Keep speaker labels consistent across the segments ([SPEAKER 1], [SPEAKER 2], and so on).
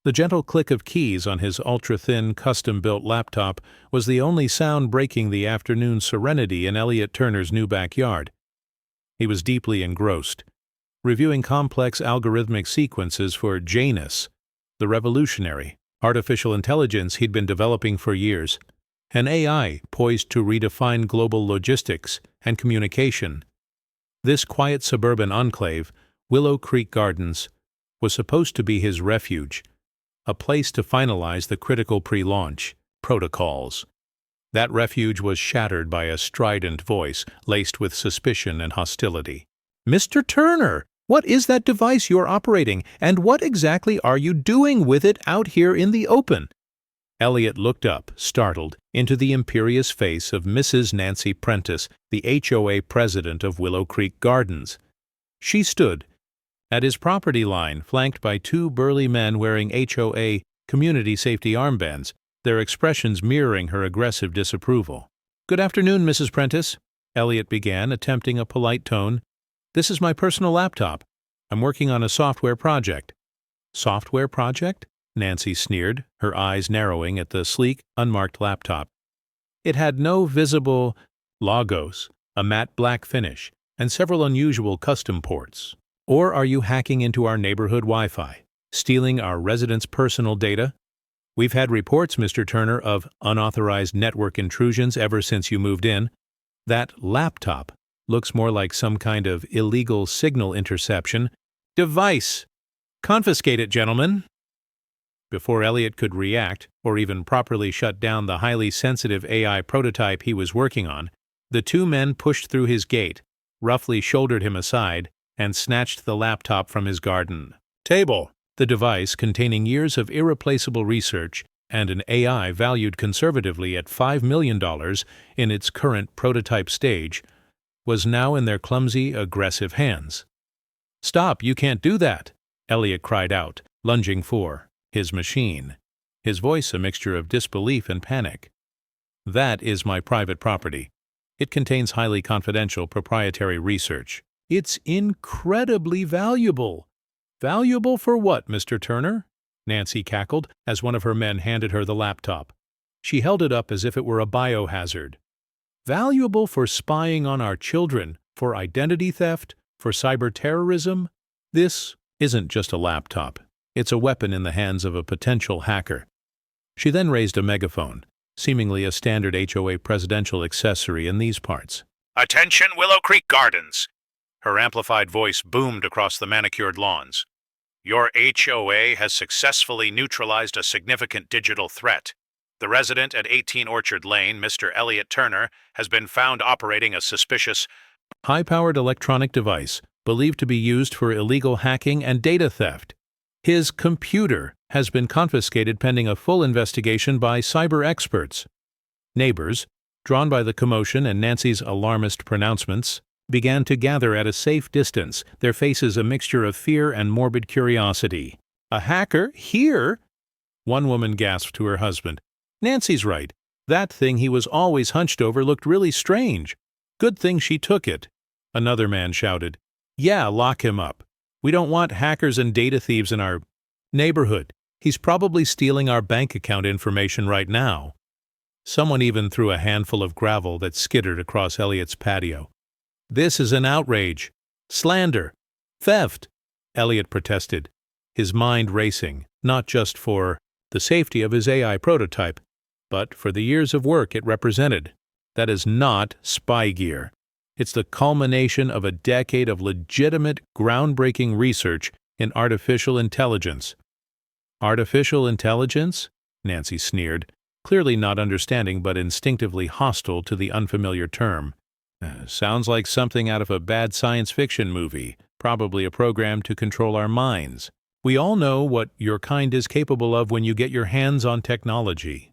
[SPEAKER 1] The gentle click of keys on his ultra-thin, custom-built laptop was the only sound breaking the afternoon serenity in Elliot Turner's new backyard. He was deeply engrossed, reviewing complex algorithmic sequences for Janus, the revolutionary artificial intelligence he'd been developing for years, an AI poised to redefine global logistics and communication. This quiet suburban enclave, Willow Creek Gardens, was supposed to be his refuge, a place to finalize the critical pre-launch protocols. That refuge was shattered by a strident voice laced with suspicion and hostility. "Mr. Turner, what is that device you're operating, and what exactly are you doing with it out here in the open?" Elliot looked up, startled, into the imperious face of Mrs. Nancy Prentice, the HOA president of Willow Creek Gardens. She stood at his property line, flanked by two burly men wearing HOA community safety armbands, their expressions mirroring her aggressive disapproval. "Good afternoon, Mrs. Prentice," Elliot began, attempting a polite tone. "This is my personal laptop. I'm working on a software project." "Software project?" Nancy sneered, her eyes narrowing at the sleek, unmarked laptop. It had no visible logos, a matte black finish, and several unusual custom ports. "Or are you hacking into our neighborhood Wi-Fi, stealing our residents' personal data? We've had reports, Mr. Turner, of unauthorized network intrusions ever since you moved in. That laptop looks more like some kind of illegal signal interception device. Confiscate it, gentlemen." Before Elliot could react, or even properly shut down the highly sensitive AI prototype he was working on, the two men pushed through his gate, roughly shouldered him aside, and snatched the laptop from his garden table. The device, containing years of irreplaceable research and an AI valued conservatively at $5 million in its current prototype stage, was now in their clumsy, aggressive hands. "Stop, you can't do that!" Elliot cried out, lunging for his machine, his voice a mixture of disbelief and panic. "That is my private property. It contains highly confidential proprietary research. It's incredibly valuable." "Valuable for what, Mr. Turner?" Nancy cackled as one of her men handed her the laptop. She held it up as if it were a biohazard. "Valuable for spying on our children, for identity theft, for cyber terrorism. This isn't just a laptop. It's a weapon in the hands of a potential hacker." She then raised a megaphone, seemingly a standard HOA presidential accessory in these parts. "Attention, Willow Creek Gardens!" Her amplified voice boomed across the manicured lawns. "Your HOA has successfully neutralized a significant digital threat. The resident at 18 Orchard Lane, Mr. Elliot Turner, has been found operating a suspicious, high-powered electronic device believed to be used for illegal hacking and data theft. His computer has been confiscated pending a full investigation by cyber experts." Neighbors, drawn by the commotion and Nancy's alarmist pronouncements, began to gather at a safe distance, their faces a mixture of fear and morbid curiosity. "A hacker? Here?" One woman gasped to her husband. "Nancy's right. That thing he was always hunched over looked really strange. Good thing she took it." Another man shouted, "Yeah, lock him up. We don't want hackers and data thieves in our neighborhood. He's probably stealing our bank account information right now." Someone even threw a handful of gravel that skittered across Elliot's patio. "This is an outrage. Slander. Theft," Elliot protested, his mind racing, not just for the safety of his AI prototype, but for the years of work it represented. That is not spy gear. It's the culmination of a decade of legitimate, groundbreaking research in artificial intelligence. "Artificial intelligence?" Nancy sneered, clearly not understanding but instinctively hostile to the unfamiliar term. Sounds like something out of a bad science fiction movie, probably a program to control our minds. We all know what your kind is capable of when you get your hands on technology."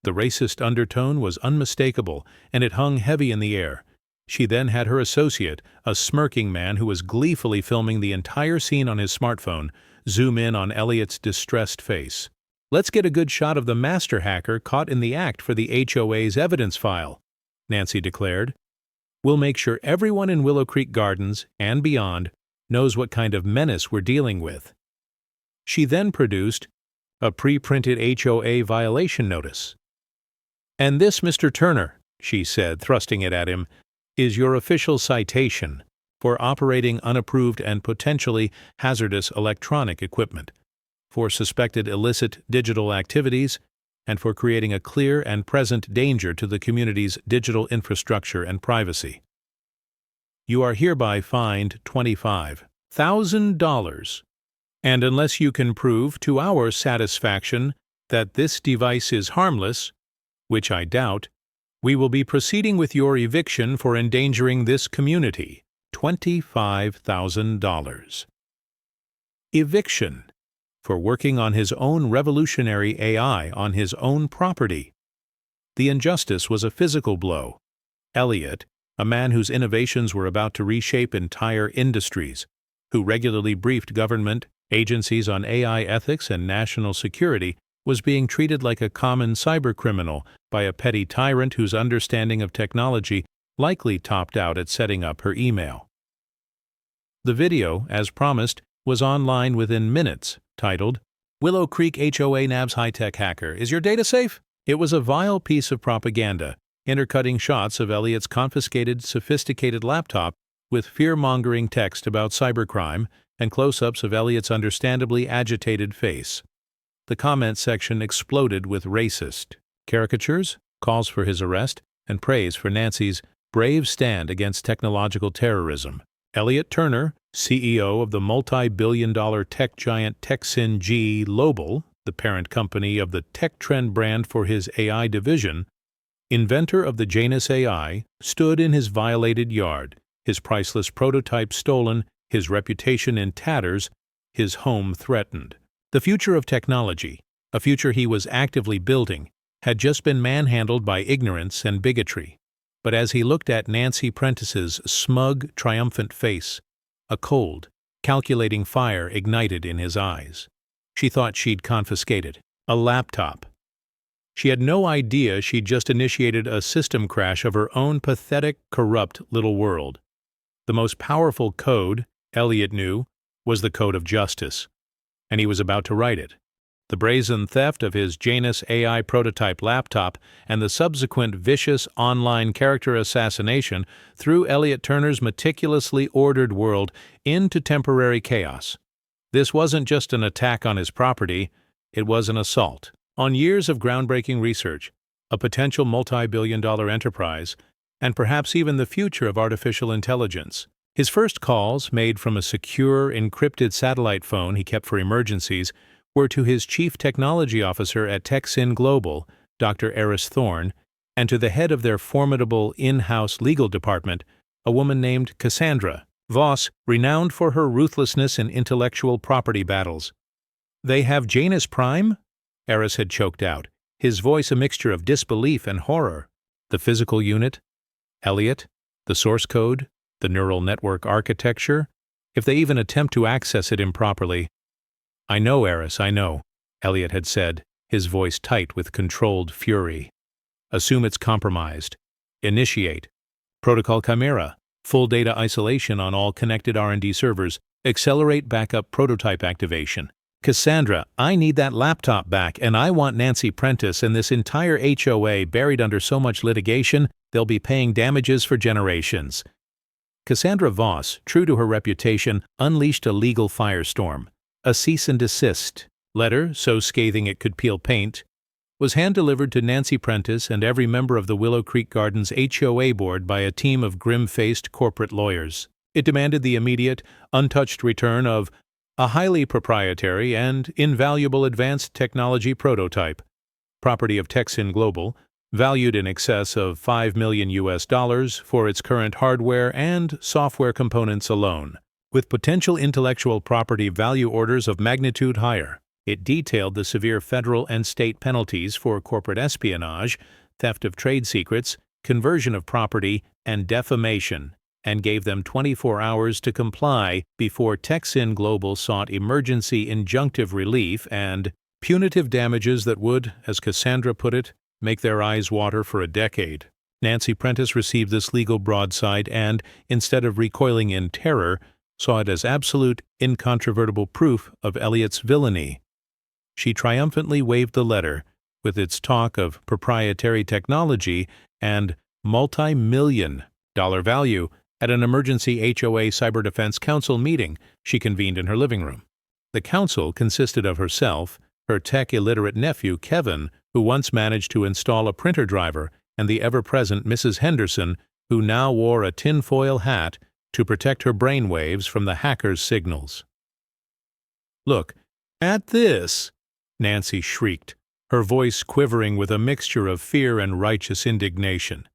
[SPEAKER 1] The racist undertone was unmistakable, and it hung heavy in the air. She then had her associate, a smirking man who was gleefully filming the entire scene on his smartphone, zoom in on Elliot's distressed face. "Let's get a good shot of the master hacker caught in the act for the HOA's evidence file," Nancy declared. "We'll make sure everyone in Willow Creek Gardens and beyond knows what kind of menace we're dealing with." She then produced a pre-printed HOA violation notice. "And this, Mr. Turner," she said, thrusting it at him, "is your official citation for operating unapproved and potentially hazardous electronic equipment, for suspected illicit digital activities, and for creating a clear and present danger to the community's digital infrastructure and privacy. You are hereby fined $25,000, and unless you can prove to our satisfaction that this device is harmless, which I doubt, we will be proceeding with your eviction for endangering this community. $25,000. Eviction for working on his own revolutionary AI on his own property. The injustice was a physical blow. Elliot, a man whose innovations were about to reshape entire industries, who regularly briefed government agencies on AI ethics and national security, was being treated like a common cybercriminal by a petty tyrant whose understanding of technology likely topped out at setting up her email. The video, as promised, was online within minutes, titled, "Willow Creek HOA nabs high-tech hacker. Is your data safe?" It was a vile piece of propaganda, intercutting shots of Elliot's confiscated, sophisticated laptop with fear-mongering text about cybercrime and close-ups of Elliot's understandably agitated face. The comment section exploded with racist caricatures, calls for his arrest, and praise for Nancy's brave stand against technological terrorism. Elliot Turner, CEO of the multi-billion-dollar tech giant TechSyn Global, the parent company of the Tech Trend brand for his AI division, inventor of the Janus AI, stood in his violated yard, his priceless prototype stolen, his reputation in tatters, his home threatened. The future of technology, a future he was actively building, had just been manhandled by ignorance and bigotry. But as he looked at Nancy Prentice's smug, triumphant face, a cold, calculating fire ignited in his eyes. She thought she'd confiscated a laptop. She had no idea she'd just initiated a system crash of her own pathetic, corrupt little world. The most powerful code, Elliot knew, was the code of justice, and he was about to write it. The brazen theft of his Janus AI prototype laptop and the subsequent vicious online character assassination threw Elliot Turner's meticulously ordered world into temporary chaos. This wasn't just an attack on his property, it was an assault on years of groundbreaking research, a potential multi-billion-dollar enterprise, and perhaps even the future of artificial intelligence. His first calls, made from a secure, encrypted satellite phone he kept for emergencies, were to his chief technology officer at TechSyn Global, Dr. Eris Thorne, and to the head of their formidable in-house legal department, a woman named Cassandra Voss, renowned for her ruthlessness in intellectual property battles. "They have Janus Prime?" Eris had choked out, his voice a mixture of disbelief and horror. "The physical unit? Elliot? The source code? The neural network architecture? If they even attempt to access it improperly—" "I know, Eris, I know," Elliot had said, his voice tight with controlled fury. "Assume it's compromised. Initiate. Protocol Chimera. Full data isolation on all connected R&D servers. Accelerate backup prototype activation. Cassandra, I need that laptop back, and I want Nancy Prentice and this entire HOA buried under so much litigation they'll be paying damages for generations." Cassandra Voss, true to her reputation, unleashed a legal firestorm. A cease and desist letter, so scathing it could peel paint, was hand-delivered to Nancy Prentice and every member of the Willow Creek Gardens HOA board by a team of grim-faced corporate lawyers. It demanded the immediate, untouched return of a highly proprietary and invaluable advanced technology prototype, property of TechSyn Global, valued in excess of $5 million for its current hardware and software components alone, with potential intellectual property value orders of magnitude higher. It detailed the severe federal and state penalties for corporate espionage, theft of trade secrets, conversion of property, and defamation, and gave them 24 hours to comply before TechSyn Global sought emergency injunctive relief and punitive damages that would, as Cassandra put it, make their eyes water for a decade. Nancy Prentice received this legal broadside and, instead of recoiling in terror, saw it as absolute, incontrovertible proof of Elliot's villainy. She triumphantly waved the letter, with its talk of proprietary technology and multi-million-dollar value, at an emergency HOA Cyber Defense Council meeting she convened in her living room. The council consisted of herself, her tech-illiterate nephew Kevin, who once managed to install a printer driver, and the ever-present Mrs. Henderson, who now wore a tinfoil hat to protect her brainwaves from the hacker's signals. "Look at this!" Nancy shrieked, her voice quivering with a mixture of fear and righteous indignation.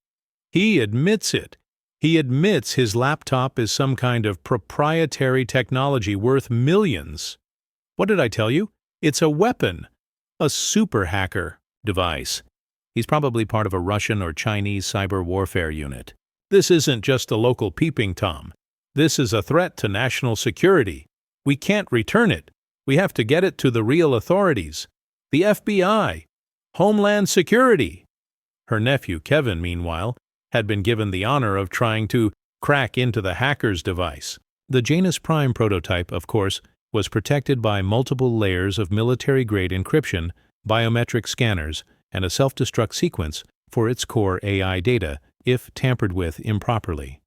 [SPEAKER 1] "He admits it. He admits his laptop is some kind of proprietary technology worth millions. What did I tell you? It's a weapon. A super hacker device. He's probably part of a Russian or Chinese cyber warfare unit. This isn't just a local peeping Tom. This is a threat to national security. We can't return it. We have to get it to the real authorities. The FBI. Homeland Security." Her nephew, Kevin, meanwhile, had been given the honor of trying to crack into the hacker's device. The Janus Prime prototype, of course, was protected by multiple layers of military-grade encryption, biometric scanners, and a self-destruct sequence for its core AI data if tampered with improperly.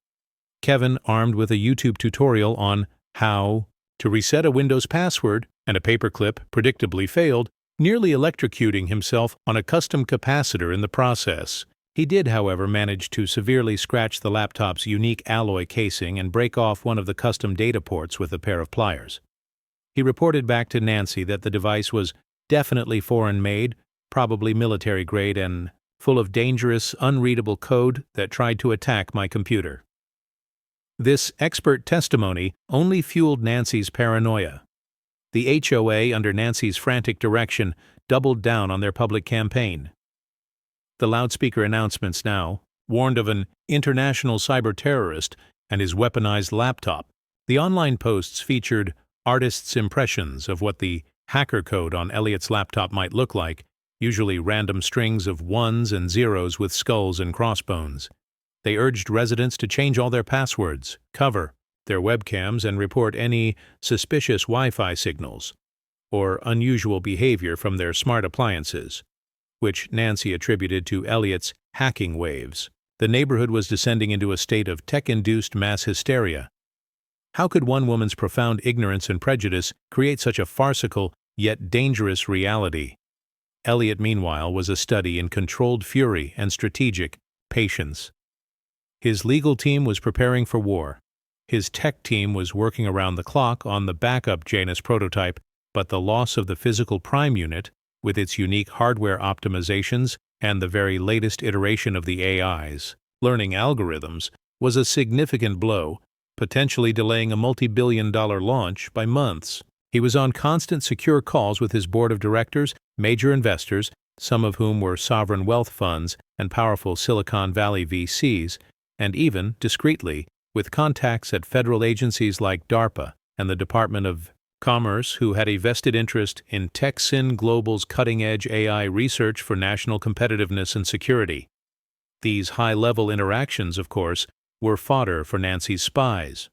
[SPEAKER 1] Kevin, armed with a YouTube tutorial on how to reset a Windows password and a paperclip, predictably failed, nearly electrocuting himself on a custom capacitor in the process. He did, however, manage to severely scratch the laptop's unique alloy casing and break off one of the custom data ports with a pair of pliers. He reported back to Nancy that the device was definitely foreign-made, probably military-grade, and full of dangerous, unreadable code that tried to attack my computer. This expert testimony only fueled Nancy's paranoia. The HOA, under Nancy's frantic direction, doubled down on their public campaign. The loudspeaker announcements now warned of an international cyber terrorist and his weaponized laptop. The online posts featured artists' impressions of what the hacker code on Elliot's laptop might look like, usually random strings of ones and zeros with skulls and crossbones. They urged residents to change all their passwords, cover their webcams, and report any suspicious Wi-Fi signals or unusual behavior from their smart appliances, which Nancy attributed to Elliot's hacking waves. The neighborhood was descending into a state of tech-induced mass hysteria. How could one woman's profound ignorance and prejudice create such a farcical yet dangerous reality? Elliot, meanwhile, was a study in controlled fury and strategic patience. His legal team was preparing for war. His tech team was working around the clock on the backup Janus prototype, but the loss of the physical Prime unit, with its unique hardware optimizations and the very latest iteration of the AI's learning algorithms, was a significant blow, potentially delaying a multi-billion-dollar launch by months. He was on constant secure calls with his board of directors, major investors, some of whom were sovereign wealth funds and powerful Silicon Valley VCs, and even, discreetly, with contacts at federal agencies like DARPA and the Department of Commerce, who had a vested interest in TechSyn Global's cutting-edge AI research for national competitiveness and security. These high-level interactions, of course, were fodder for Nancy's spies.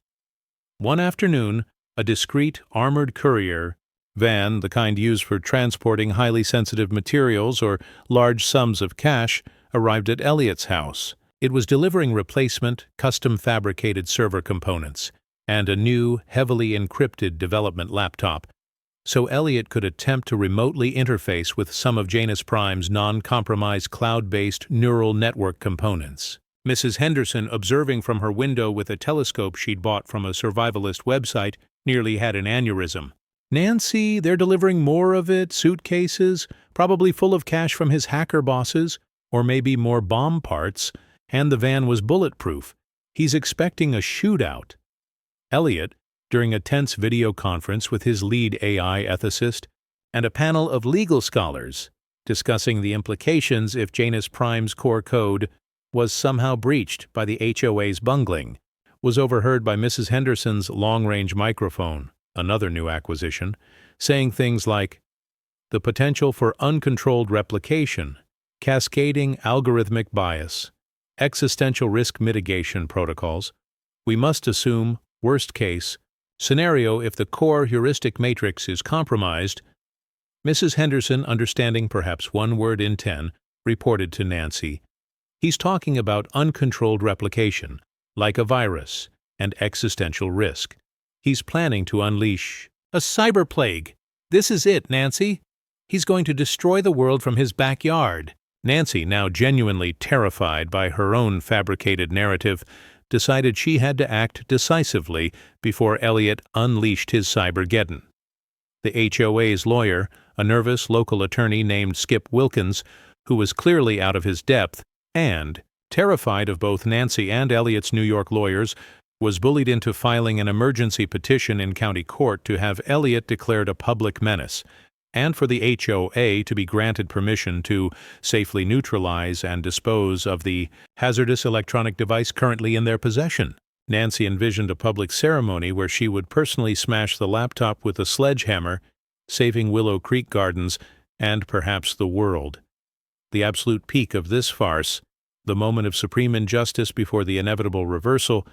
[SPEAKER 1] One afternoon, a discreet armored courier van, the kind used for transporting highly sensitive materials or large sums of cash, arrived at Elliot's house. It was delivering replacement, custom-fabricated server components and a new, heavily encrypted development laptop, so Elliot could attempt to remotely interface with some of Janus Prime's non-compromised cloud-based neural network components. Mrs. Henderson, observing from her window with a telescope she'd bought from a survivalist website, nearly had an aneurysm. "Nancy, they're delivering more of it, suitcases, probably full of cash from his hacker bosses, or maybe more bomb parts, and the van was bulletproof. He's expecting a shootout." Elliot, during a tense video conference with his lead AI ethicist and a panel of legal scholars discussing the implications if Janus Prime's core code was somehow breached by the HOA's bungling, was overheard by Mrs. Henderson's long-range microphone, another new acquisition, saying things like, "The potential for uncontrolled replication, cascading algorithmic bias, existential risk mitigation protocols. We must assume, worst case, Scenario: if the core heuristic matrix is compromised, Mrs. Henderson, understanding perhaps 1 word in 10, reported to Nancy, "He's talking about uncontrolled replication, like a virus, and existential risk. He's planning to unleash a cyber plague. This is it, Nancy. He's going to destroy the world from his backyard." Nancy, now genuinely terrified by her own fabricated narrative, decided she had to act decisively before Elliot unleashed his cybergeddon. The HOA's lawyer, a nervous local attorney named Skip Wilkins, who was clearly out of his depth and, terrified of both Nancy and Elliot's New York lawyers, was bullied into filing an emergency petition in county court to have Elliot declared a public menace, and for the HOA to be granted permission to safely neutralize and dispose of the hazardous electronic device currently in their possession. Nancy envisioned a public ceremony where she would personally smash the laptop with a sledgehammer, saving Willow Creek Gardens and perhaps the world. The absolute peak of this farce, the moment of supreme injustice before the inevitable reversal,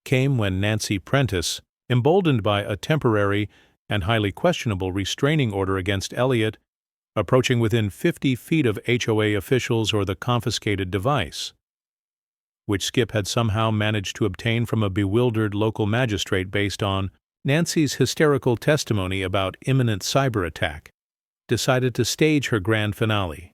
[SPEAKER 1] came when Nancy Prentice, emboldened by a temporary and highly questionable restraining order against Elliot, approaching within 50 feet of HOA officials or the confiscated device, which Skip had somehow managed to obtain from a bewildered local magistrate based on Nancy's hysterical testimony about imminent cyber attack, decided to stage her grand finale.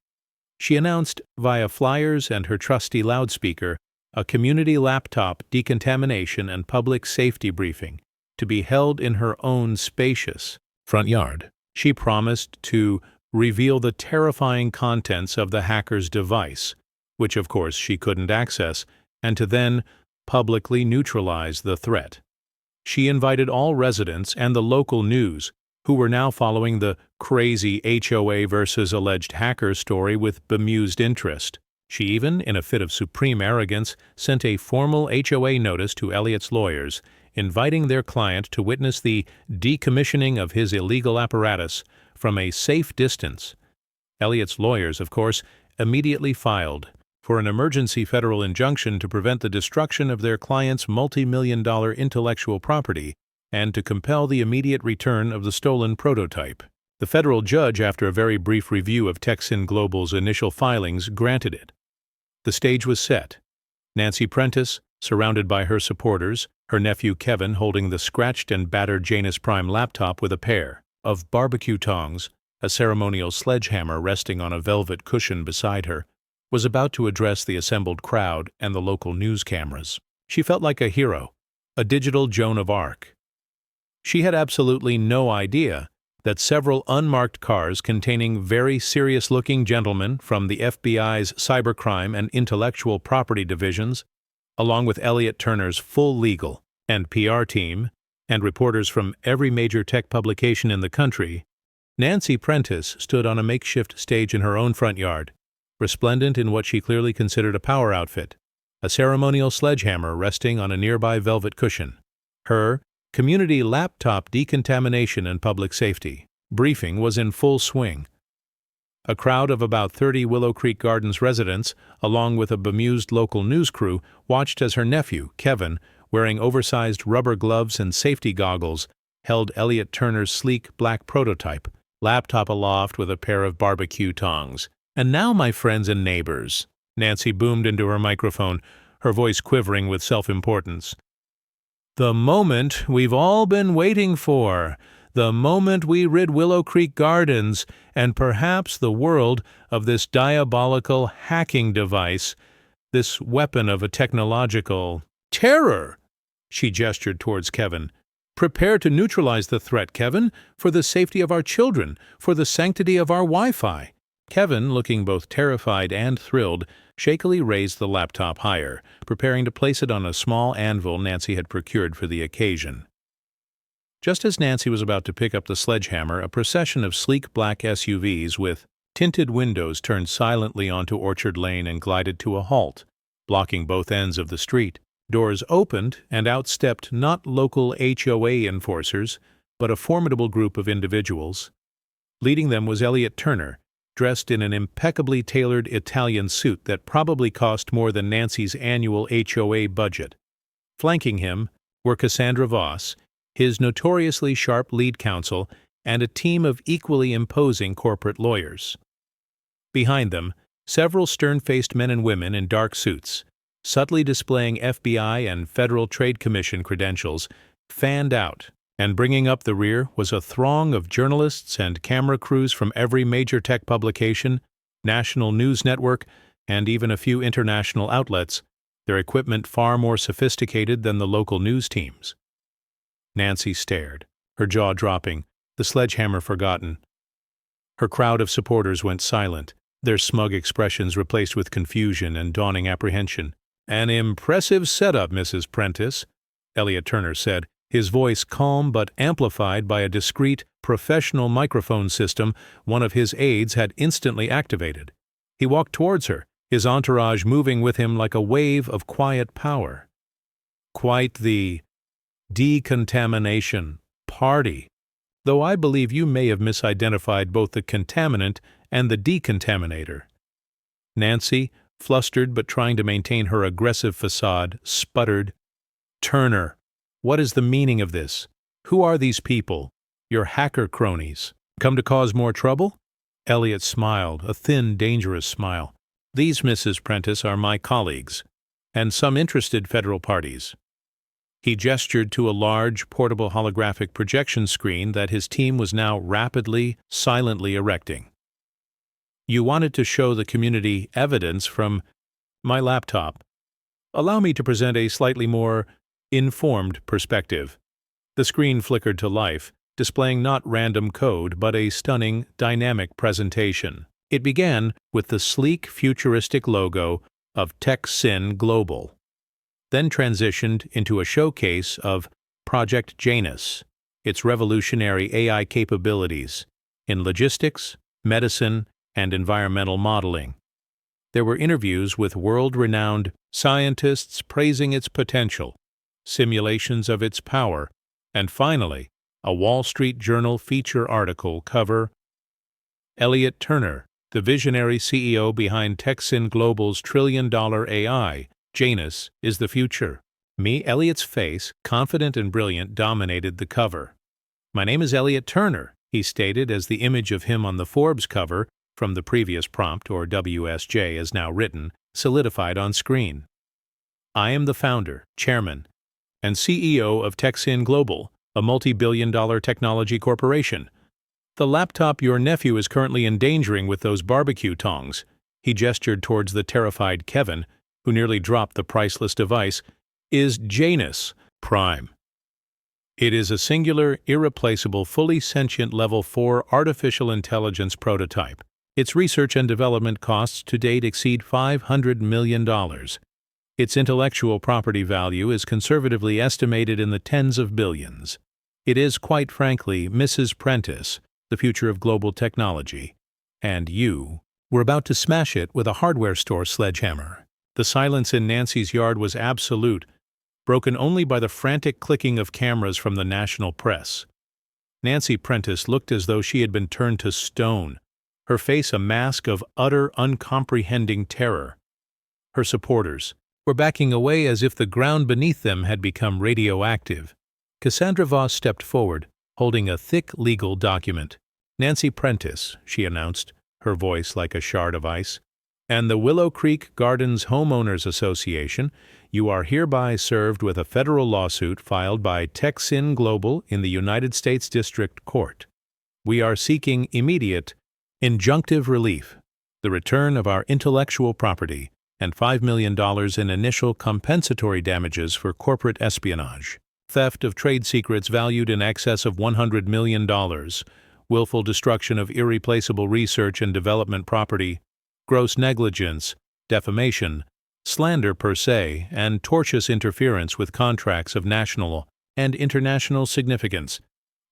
[SPEAKER 1] She announced, via flyers and her trusty loudspeaker, a community laptop decontamination and public safety briefing to be held in her own spacious front yard. She promised to reveal the terrifying contents of the hacker's device, which of course she couldn't access, and to then publicly neutralize the threat. She invited all residents and the local news, who were now following the crazy HOA versus alleged hacker story with bemused interest. She even, in a fit of supreme arrogance, sent a formal HOA notice to Elliot's lawyers, inviting their client to witness the decommissioning of his illegal apparatus from a safe distance. Elliot's lawyers, of course, immediately filed for an emergency federal injunction to prevent the destruction of their client's multi-million-dollar intellectual property and to compel the immediate return of the stolen prototype. The federal judge, after a very brief review of Texan Global's initial filings, granted it. The stage was set. Nancy Prentice, surrounded by her supporters, her nephew Kevin holding the scratched and battered Janus Prime laptop with a pair of barbecue tongs, a ceremonial sledgehammer resting on a velvet cushion beside her, was about to address the assembled crowd and the local news cameras. She felt like a hero, a digital Joan of Arc. She had absolutely no idea that several unmarked cars containing very serious-looking gentlemen from the FBI's cybercrime and intellectual property divisions, along with Elliot Turner's full legal and PR team, and reporters from every major tech publication in the country, Nancy Prentice stood on a makeshift stage in her own front yard, resplendent in what she clearly considered a power outfit, a ceremonial sledgehammer resting on a nearby velvet cushion. Her community laptop decontamination and public safety briefing was in full swing. A crowd of about 30 Willow Creek Gardens residents, along with a bemused local news crew, watched as her nephew, Kevin, wearing oversized rubber gloves and safety goggles, held Elliot Turner's sleek black prototype, laptop aloft with a pair of barbecue tongs. "And now, my friends and neighbors," Nancy boomed into her microphone, her voice quivering with self-importance, "the moment we've all been waiting for, the moment we rid Willow Creek Gardens and perhaps the world of this diabolical hacking device, this weapon of a technological terror." She gestured towards Kevin. "Prepare to neutralize the threat, Kevin, for the safety of our children, for the sanctity of our Wi-Fi." Kevin, looking both terrified and thrilled, shakily raised the laptop higher, preparing to place it on a small anvil Nancy had procured for the occasion. Just as Nancy was about to pick up the sledgehammer, a procession of sleek black SUVs with tinted windows turned silently onto Orchard Lane and glided to a halt, blocking both ends of the street. Doors opened, and out stepped not local HOA enforcers, but a formidable group of individuals. Leading them was Elliot Turner, dressed in an impeccably tailored Italian suit that probably cost more than Nancy's annual HOA budget. Flanking him were Cassandra Voss, his notoriously sharp lead counsel, and a team of equally imposing corporate lawyers. Behind them, several stern-faced men and women in dark suits, subtly displaying FBI and Federal Trade Commission credentials, fanned out, and bringing up the rear was a throng of journalists and camera crews from every major tech publication, national news network, and even a few international outlets, their equipment far more sophisticated than the local news teams. Nancy stared, her jaw dropping, the sledgehammer forgotten. Her crowd of supporters went silent, their smug expressions replaced with confusion and dawning apprehension. "An impressive setup, Mrs. Prentice," Elliot Turner said, his voice calm but amplified by a discreet, professional microphone system one of his aides had instantly activated. He walked towards her, his entourage moving with him like a wave of quiet power. "Quite the decontamination party, though I believe you may have misidentified both the contaminant and the decontaminator." Nancy, flustered but trying to maintain her aggressive facade, sputtered, "Turner, what is the meaning of this? Who are these people? Your hacker cronies? Come to cause more trouble?" Elliot smiled, a thin, dangerous smile. "These, Mrs. Prentice, are my colleagues, and some interested federal parties." He gestured to a large, portable holographic projection screen that his team was now rapidly, silently erecting. "You wanted to show the community evidence from my laptop. Allow me to present a slightly more informed perspective." The screen flickered to life, displaying not random code but a stunning, dynamic presentation. It began with the sleek, futuristic logo of TechSyn Global, then transitioned into a showcase of Project Janus, its revolutionary AI capabilities in logistics, medicine, and environmental modeling. There were interviews with world-renowned scientists praising its potential, simulations of its power, and finally, a Wall Street Journal feature article cover, "Elliot Turner, the visionary CEO behind TechSyn Global's trillion-dollar AI, Janus, is the future." Me, Elliot's face, confident and brilliant, dominated the cover. "My name is Elliot Turner," he stated as the image of him on the Forbes cover, from the previous prompt, or WSJ as now written, solidified on screen. "I am the founder, chairman, and CEO of TechSyn Global, a multi-billion-dollar technology corporation. The laptop your nephew is currently endangering with those barbecue tongs," he gestured towards the terrified Kevin, who nearly dropped the priceless device, "is Janus Prime. It is a singular, irreplaceable, fully sentient Level 4 artificial intelligence prototype. Its research and development costs to date exceed $500 million. Its intellectual property value is conservatively estimated in the tens of billions. It is, quite frankly, Mrs. Prentice, the future of global technology. And you were about to smash it with a hardware store sledgehammer." The silence in Nancy's yard was absolute, broken only by the frantic clicking of cameras from the national press. Nancy Prentice looked as though she had been turned to stone, her face a mask of utter, uncomprehending terror. Her supporters were backing away as if the ground beneath them had become radioactive. Cassandra Voss stepped forward, holding a thick legal document. "Nancy Prentice," she announced, her voice like a shard of ice, "and the Willow Creek Gardens Homeowners Association, you are hereby served with a federal lawsuit filed by TechSyn Global in the United States District Court. We are seeking immediate injunctive relief, the return of our intellectual property, and $5 million in initial compensatory damages for corporate espionage, theft of trade secrets valued in excess of $100 million, willful destruction of irreplaceable research and development property, gross negligence, defamation, slander per se, and tortious interference with contracts of national and international significance.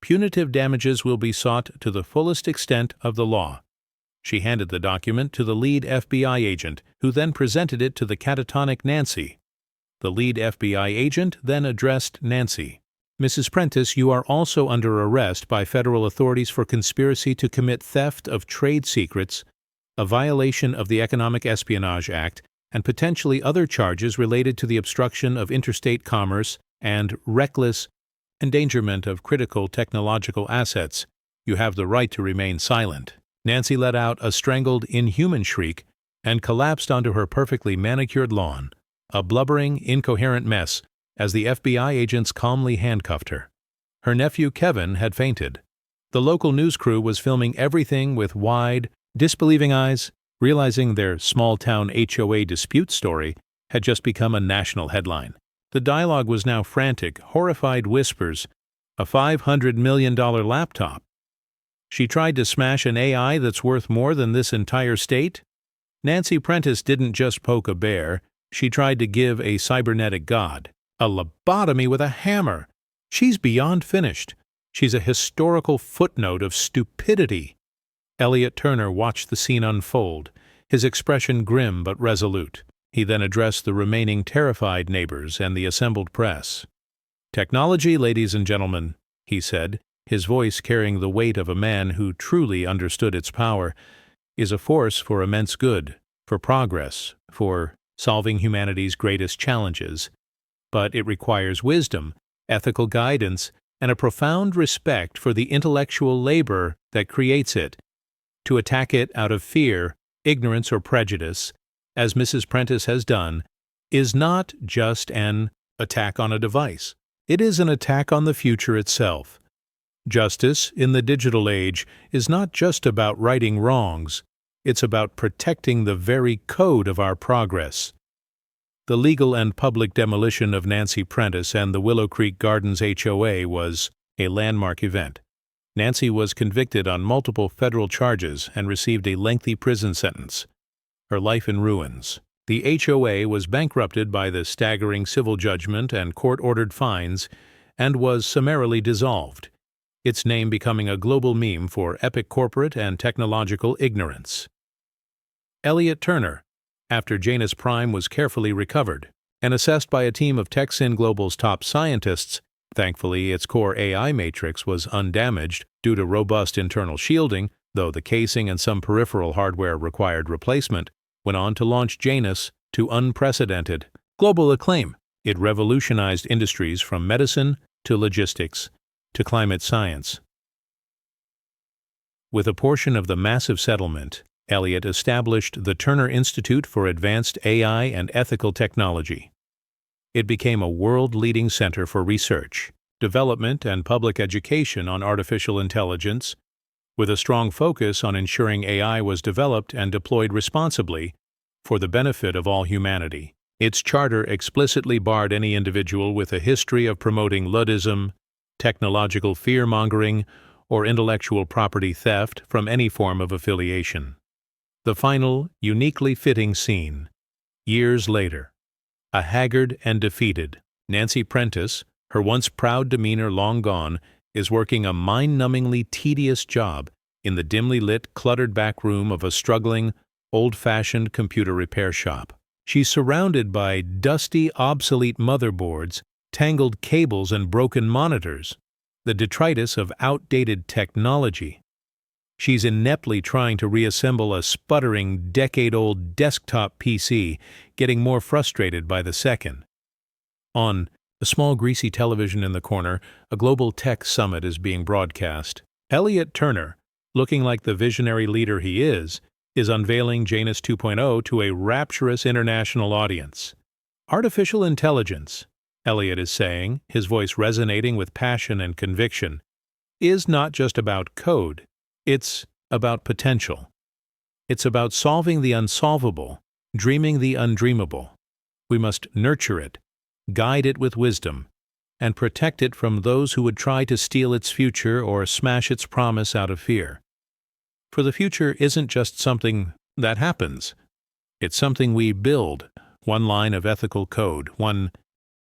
[SPEAKER 1] Punitive damages will be sought to the fullest extent of the law." She handed the document to the lead FBI agent, who then presented it to the catatonic Nancy. The lead FBI agent then addressed Nancy. "Mrs. Prentice, you are also under arrest by federal authorities for conspiracy to commit theft of trade secrets, a violation of the Economic Espionage Act, and potentially other charges related to the obstruction of interstate commerce and reckless endangerment of critical technological assets, you have the right to remain silent." Nancy let out a strangled, inhuman shriek and collapsed onto her perfectly manicured lawn, a blubbering, incoherent mess, as the FBI agents calmly handcuffed her. Her nephew Kevin had fainted. The local news crew was filming everything with wide, disbelieving eyes, realizing their small-town HOA dispute story had just become a national headline. The dialogue was now frantic, horrified whispers. A $500 million laptop. She tried to smash an AI that's worth more than this entire state? Nancy Prentice didn't just poke a bear, she tried to give a cybernetic god. A lobotomy with a hammer. She's beyond finished. She's a historical footnote of stupidity. Elliot Turner watched the scene unfold, his expression grim but resolute. He then addressed the remaining terrified neighbors and the assembled press. "Technology, ladies and gentlemen," he said, his voice carrying the weight of a man who truly understood its power, "is a force for immense good, for progress, for solving humanity's greatest challenges. But it requires wisdom, ethical guidance, and a profound respect for the intellectual labor that creates it. To attack it out of fear, ignorance, or prejudice, as Mrs. Prentice has done, is not just an attack on a device. It is an attack on the future itself. Justice in the digital age is not just about righting wrongs, it's about protecting the very code of our progress." The legal and public demolition of Nancy Prentice and the Willow Creek Gardens HOA was a landmark event. Nancy was convicted on multiple federal charges and received a lengthy prison sentence. Her life in ruins. The HOA was bankrupted by the staggering civil judgment and court-ordered fines and was summarily dissolved, its name becoming a global meme for epic corporate and technological ignorance. Elliot Turner, after Janus Prime was carefully recovered and assessed by a team of TechSyn Global's top scientists, thankfully its core AI matrix was undamaged due to robust internal shielding, though the casing and some peripheral hardware required replacement, went on to launch Janus to unprecedented global acclaim. It revolutionized industries from medicine to logistics to climate science. With a portion of the massive settlement, Elliot established the Turner Institute for Advanced AI and Ethical Technology. It became a world-leading center for research, development, and public education on artificial intelligence, with a strong focus on ensuring AI was developed and deployed responsibly for the benefit of all humanity. Its charter explicitly barred any individual with a history of promoting Luddism, technological fear-mongering, or intellectual property theft from any form of affiliation. The final, uniquely fitting scene. Years later, a haggard and defeated Nancy Prentice, her once proud demeanor long gone, is working a mind-numbingly tedious job in the dimly lit, cluttered back room of a struggling, old-fashioned computer repair shop. She's surrounded by dusty, obsolete motherboards, tangled cables, and broken monitors, the detritus of outdated technology. She's ineptly trying to reassemble a sputtering, decade-old desktop PC, getting more frustrated by the second. On a small greasy television in the corner, a global tech summit is being broadcast. Elliot Turner, looking like the visionary leader he is unveiling Janus 2.0 to a rapturous international audience. Artificial intelligence, Elliot is saying, his voice resonating with passion and conviction, is not just about code. It's about potential. It's about solving the unsolvable, dreaming the undreamable. We must nurture it, guide it with wisdom, and protect it from those who would try to steal its future or smash its promise out of fear. For the future isn't just something that happens. It's something we build, one line of ethical code, one